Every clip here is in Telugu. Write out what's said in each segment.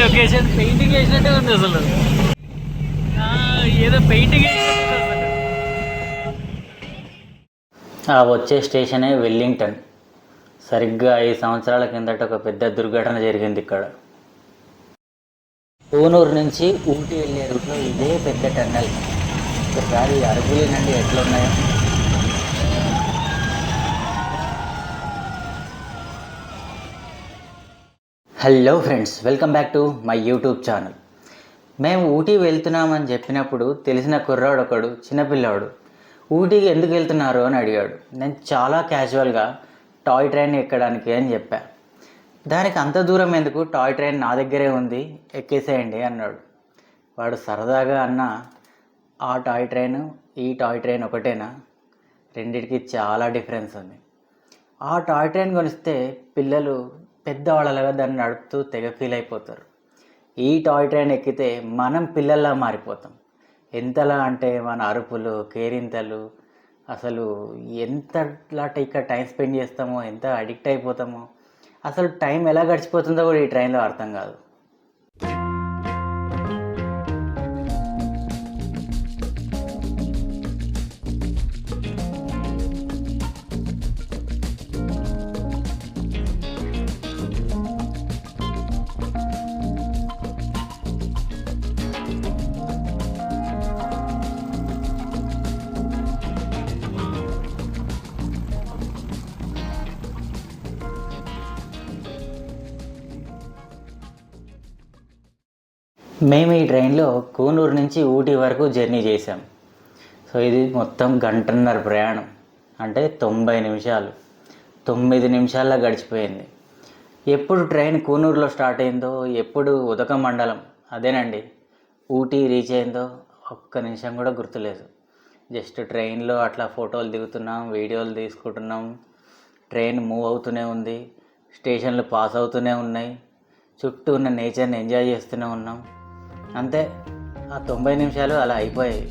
లొకేషన్ పెయింటింగ్ వేసినట్టే ఉంది అసలు. ఏదో పెయింటింగ్ ఆ వచ్చే స్టేషనే వెల్లింగ్టన్. సరిగ్గా 5 సంవత్సరాల కిందట ఒక పెద్ద దుర్ఘటన జరిగింది ఇక్కడ. కోనూరు నుంచి ఊటీ వెళ్ళే రూట్లో ఇదే పెద్ద టన్నెల్. ఒకసారి అరుగులేనండి ఎట్లున్నాయో. Hello friends, welcome back to my YouTube channel. మేము ఊటీ వెళ్తున్నామని చెప్పినప్పుడు తెలిసిన కుర్రాడు ఒకడు, చిన్నపిల్లాడు, ఊటీకి ఎందుకు వెళ్తున్నారు అని అడిగాడు. నేను చాలా క్యాజువల్గా టాయ్ ట్రైన్ ఎక్కడానికి అని చెప్పా. దానికి అంత దూరం ఎందుకు, టాయ్ ట్రైన్ నా దగ్గరే ఉంది, ఎక్కేసేయండి అన్నాడు. వాడు సరదాగా అన్న, ఆ టాయ్ ట్రైన్ ఈ టాయ్ ట్రైన్ ఒకటేనా? రెండిటికి చాలా డిఫరెన్స్ ఉంది. ఆ టాయ్ ట్రైన్ కొనిస్తే పిల్లలు పెద్దవాళ్ళలాగా దాన్ని నడుపుతూ తెగ ఫీల్ అయిపోతారు. ఈ టాయ్ ట్రైన్ ఎక్కితే మనం పిల్లల్లా మారిపోతాం. ఎంతలా అంటే మన అరుపులు, కేరింతలు, అసలు ఎంతలా ఇక్కడ టైం స్పెండ్ చేస్తామో, ఎంత అడిక్ట్ అయిపోతామో, అసలు టైం ఎలా గడిచిపోతుందో కూడా ఈ ట్రైన్లో అర్థం కాదు. మేము ఈ ట్రైన్లో కోనూరు నుంచి ఊటీ వరకు జర్నీ చేసాం. సో ఇది మొత్తం 1.5 గంటల ప్రయాణం, అంటే 90 నిమిషాలు. 9 నిమిషాల్లో గడిచిపోయింది. ఎప్పుడు ట్రైన్ కోనూరులో స్టార్ట్ అయిందో, ఎప్పుడు ఉదక మండలం అదేనండి ఊటీ రీచ్ అయిందో ఒక్క నిమిషం కూడా గుర్తులేదు. జస్ట్ ట్రైన్లో అట్లా ఫోటోలు దిగుతున్నాం, వీడియోలు తీసుకుంటున్నాం. ట్రైన్ మూవ్ అవుతూనే ఉంది, స్టేషన్లు పాస్ అవుతూనే ఉన్నాయి, చుట్టూ ఉన్న నేచర్ని ఎంజాయ్ చేస్తూనే ఉన్నాం. అంతే, ఆ 90 నిమిషాలు అలా అయిపోయాయి.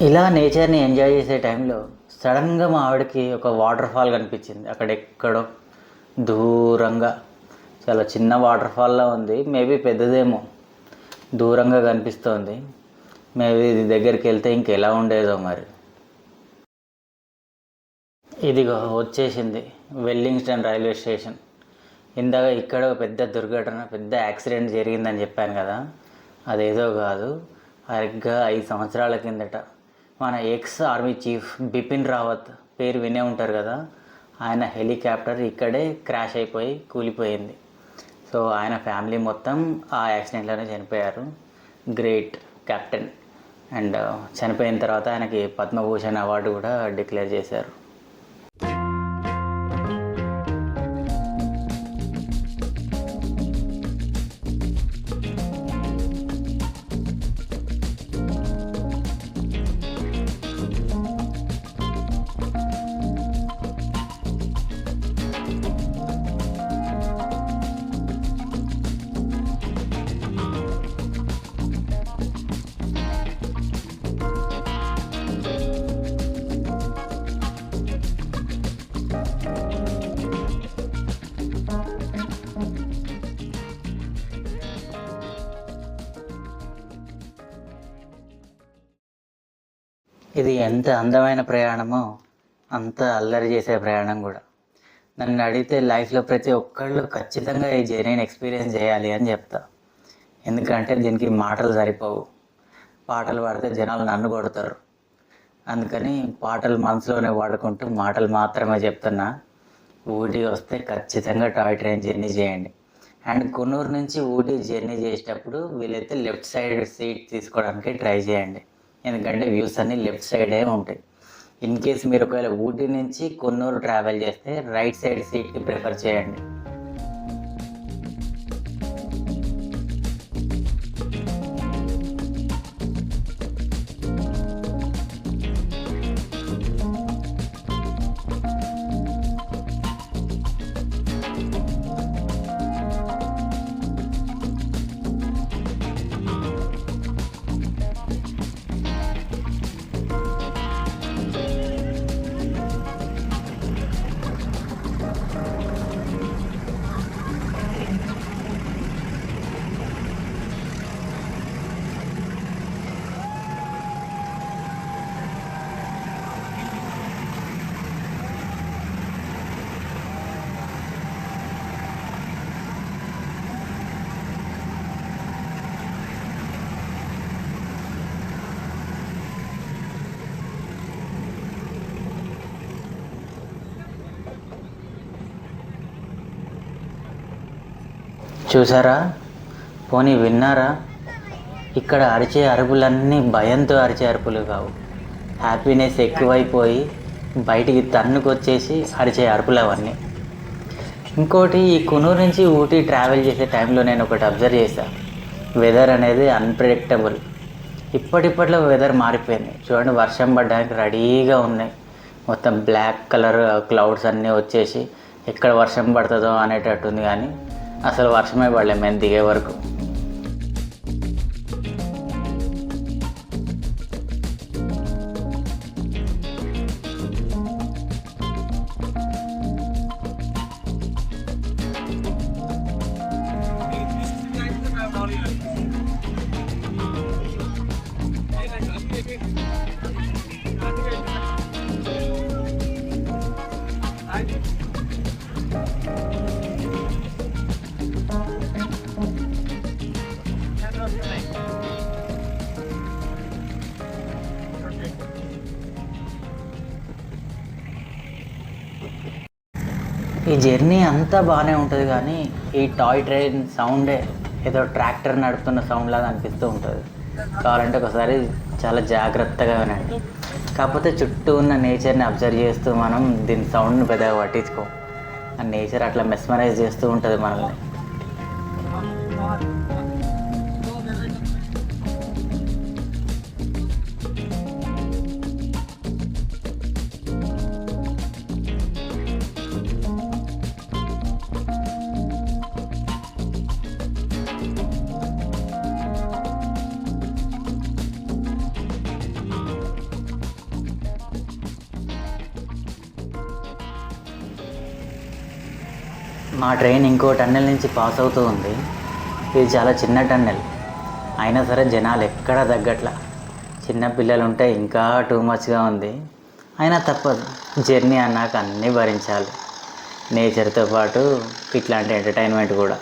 ఇలా నేచర్ని ఎంజాయ్ చేసే టైంలో సడన్గా మా ఆవిడకి ఒక వాటర్ ఫాల్ కనిపించింది. అక్కడెక్కడో దూరంగా, చాలా చిన్న వాటర్ ఫాల్లా ఉంది, మేబీ పెద్దదేమో, దూరంగా కనిపిస్తోంది. మేబీ ఇది దగ్గరికి వెళ్తే ఇంకెలా ఉండేదో మరి. ఇదిగో వచ్చేసింది వెల్లింగ్టన్ రైల్వే స్టేషన్. ఇందాక ఇక్కడ పెద్ద దుర్ఘటన, పెద్ద యాక్సిడెంట్ జరిగిందని చెప్పాను కదా, అదేదో కాదు. సరిగ్గా 5 సంవత్సరాల కిందట మన ex army chief Bipin Rawat పేరు వినే ఉంటారు కదా, ఆయన హెలికాప్టర్ ఇక్కడే క్రాష్ అయిపోయి కూలిపోయింది. సో ఆయన ఫ్యామిలీ మొత్తం ఆ యాక్సిడెంట్లోనే చనిపోయారు. Great captain. అండ్ చనిపోయిన తర్వాత ఆయనకి పద్మభూషణ్ అవార్డు కూడా డిక్లేర్ చేశారు. ఇది ఎంత అందమైన ప్రయాణమో అంత అల్లరి చేసే ప్రయాణం కూడా. నన్ను అడిగితే లైఫ్లో ప్రతి ఒక్కళ్ళు ఖచ్చితంగా ఈ జర్నీని ఎక్స్పీరియన్స్ చేయాలి అని చెప్తా. ఎందుకంటే దీనికి మాటలు సరిపోవు. పాటలు పాడితే జనాలు నన్ను కొడతారు. అందుకని పాటలు మనసులోనే వాడుకుంటూ మాటలు మాత్రమే చెప్తున్నా. ఊటీ వస్తే ఖచ్చితంగా టాయ్ ట్రైన్ జర్నీ చేయండి. అండ్ కొన్నూరు నుంచి ఊటీ జర్నీ చేసేటప్పుడు వీలైతే లెఫ్ట్ సైడ్ సీట్ తీసుకోవడానికి ట్రై చేయండి. ఎందుకంటే వ్యూస్ అన్నీ లెఫ్ట్ సైడే ఉంటాయి. ఇన్ కేస్ మీరు ఒకవేళ ఊటీ నుంచి కొన్నూరు ట్రావెల్ చేస్తే రైట్ సైడ్ సీట్కి ప్రిఫర్ చేయండి. చూసారా? పోనీ విన్నారా? ఇక్కడ అరిచే అరుపులన్నీ భయంతో అరిచే అరుపులు కావు, హ్యాపీనెస్ ఎక్కువైపోయి బయటికి తన్నుకొచ్చేసి అరిచే అరుపులు అవన్నీ. ఇంకోటి, ఈ కునూరు నుంచి ఊటీ ట్రావెల్ చేసే టైంలో నేను ఒకటి అబ్జర్వ్ చేశాను. వెదర్ అనేది అన్ప్రెడిక్టబుల్. ఇప్పటిలో వెదర్ మారిపోయింది. చూడండి, వర్షం పడడానికి రెడీగా ఉన్నాయి. మొత్తం బ్లాక్ కలర్ క్లౌడ్స్ అన్నీ వచ్చేసి ఎక్కడ వర్షం పడుతుందో అనేటట్టుంది, కానీ అసలు వర్షమే పడలేదు మేము దిగే వరకు. ఈ జర్నీ అంతా బాగానే ఉంటుంది, కానీ ఈ టాయ్ ట్రైన్ సౌండే ఏదో ట్రాక్టర్ నడుపుతున్న సౌండ్ లాగా అనిపిస్తూ ఉంటుంది. కావాలంటే ఒకసారి చాలా జాగ్రత్తగా వినండి. కాకపోతే చుట్టూ ఉన్న నేచర్ని అబ్జర్వ్ చేస్తూ మనం దీని సౌండ్ని పెద్దగా పట్టించుకోం. ఆ నేచర్ అట్లా మెస్మరైజ్ చేస్తూ ఉంటుంది మనల్ని. మా ట్రైన్ ఇంకో టన్నెల్ నుంచి పాస్ అవుతూ ఉంది. ఇది చాలా చిన్న టన్నెల్, అయినా సరే జనాలు ఎక్కడా తగ్గట్లా. చిన్న పిల్లలు ఉంటే ఇంకా టూ మచ్గా ఉంది. అయినా తప్పదు, జర్నీ అన్నాక అన్నీ భరించాలి. నేచర్తో పాటు ఇట్లాంటి ఎంటర్టైన్మెంట్ కూడా.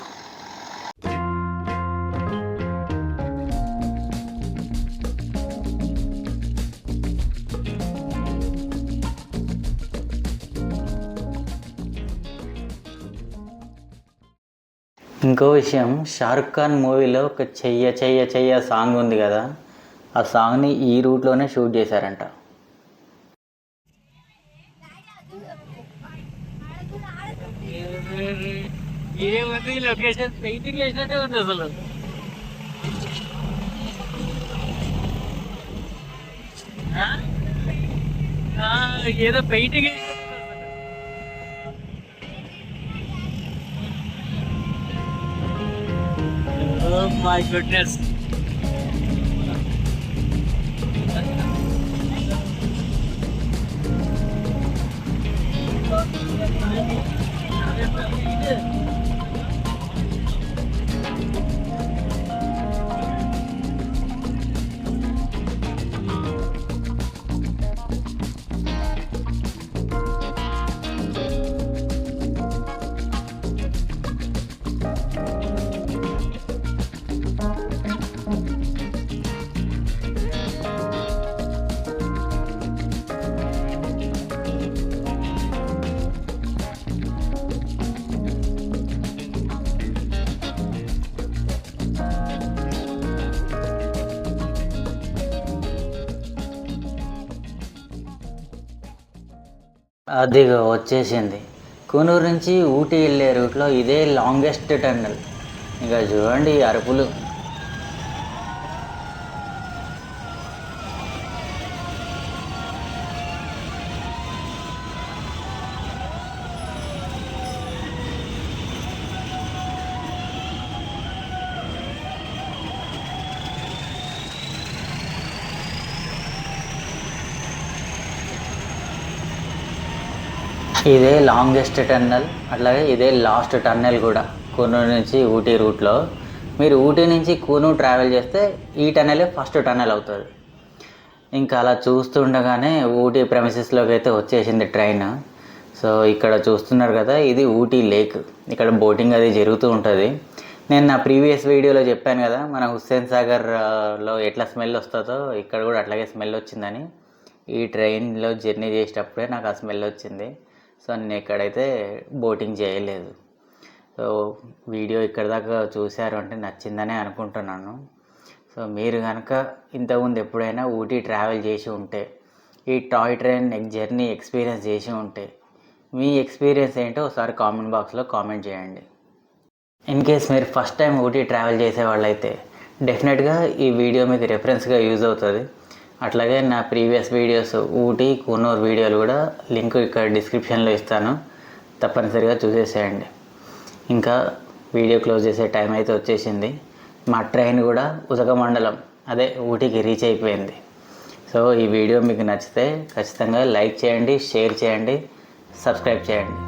ఇంకో విషయం, షారుఖ్ ఖాన్ మూవీలో ఒక చెయ్య చెయ్య చెయ్య సాంగ్ ఉంది కదా, ఆ సాంగ్ని ఈ రూట్లోనే షూట్ చేశారంట. లొకేషన్ పెయింటింగ్ చేసినట్టే ఉంది అసలు. ఏదో పెయింటింగ్. Oh my goodness. అది వచ్చేసింది. కూనూరు నుంచి ఊటీ వెళ్ళే రూట్లో ఇదే లాంగెస్ట్ టన్నెల్. ఇక చూడండి అరుపులు. ఇదే లాంగెస్ట్ టన్నెల్, అట్లాగే ఇదే లాస్ట్ టన్నెల్ కూడా కూనూరు నుంచి ఊటీ రూట్లో. మీరు ఊటీ నుంచి కూనూరు ట్రావెల్ చేస్తే ఈ టన్నెలే ఫస్ట్ టన్నెల్ అవుతుంది. ఇంకా అలా చూస్తుండగానే ఊటీ ప్రెమిసెస్లోకి అయితే వచ్చేసింది ట్రైన్. సో ఇక్కడ చూస్తున్నారు కదా, ఇది ఊటీ లేక్. ఇక్కడ బోటింగ్ అది జరుగుతూ ఉంటుంది. నేను నా ప్రీవియస్ వీడియోలో చెప్పాను కదా, మన హుస్సేన్ సాగర్లో ఎట్లా స్మెల్ వస్తుందో ఇక్కడ కూడా అట్లాగే స్మెల్ వచ్చిందని. ఈ ట్రైన్లో జర్నీ చేసేటప్పుడే నాకు ఆ స్మెల్ వచ్చింది. సో నేను ఇక్కడైతే బోటింగ్ చేయలేదు. సో వీడియో ఇక్కడ దాకా చూశారు అంటే నచ్చిందనే అనుకుంటున్నాను. సో మీరు కనుక ఇంతకుముందు ఎప్పుడైనా ఊటీ ట్రావెల్ చేసి ఉంటే, ఈ టాయ్ ట్రైన్ జర్నీ ఎక్స్పీరియన్స్ చేసి ఉంటే, మీ ఎక్స్పీరియన్స్ ఏంటో ఒకసారి కామెంట్ బాక్స్లో కామెంట్ చేయండి. ఇన్ కేస్ మీరు ఫస్ట్ టైం ఊటీ ట్రావెల్ చేసే వాళ్ళైతే డెఫినెట్గా ఈ వీడియో మీకు రెఫరెన్స్గా యూజ్ అవుతుంది. అట్లాగే నా ప్రీవియస్ వీడియోస్ ఊటీ కూనూర్ వీడియోలు కూడా లింక్ ఇక్కడ డిస్క్రిప్షన్లో ఇస్తాను, తప్పనిసరిగా చూసేసేయండి. ఇంకా వీడియో క్లోజ్ చేసే టైం అయితే వచ్చేసింది. మా ట్రైన్ కూడా ఉదగమండలం అదే ఊటీకి రీచ్ అయిపోయింది. సో ఈ వీడియో మీకు నచ్చితే ఖచ్చితంగా లైక్ చేయండి, షేర్ చేయండి, సబ్స్క్రైబ్ చేయండి.